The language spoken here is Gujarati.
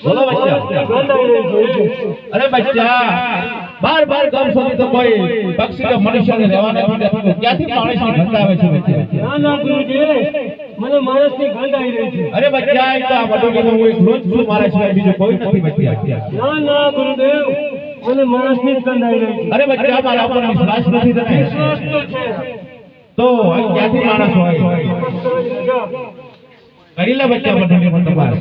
बोलो बच्चा। अरे बच्चा बार बार गाम સુધી તો કોઈ પક્ષી કે મનુષ્યને રહેવા નથી દેતું ક્યાંથી માણસની ગંધ આવે છે બચ્ચા? ના ના ગુરુજી મને માણસની ગંધ આવી રહી છે. અરે બચ્ચા એ તો આ બધું કે હું એકલો જ છું મારા સિવાય બીજો કોઈ નથી બચ્ચા. ના ના ગુરુદેવ મને માણસની ગંધ આવી રહી છે. અરે બચ્ચા મારા ઉપર વિશ્વાસ નથી તને? વિશ્વાસ તો છે. તો ક્યાંથી માણસ હોય? કરી લે બચ્ચા બધાને તપાસ.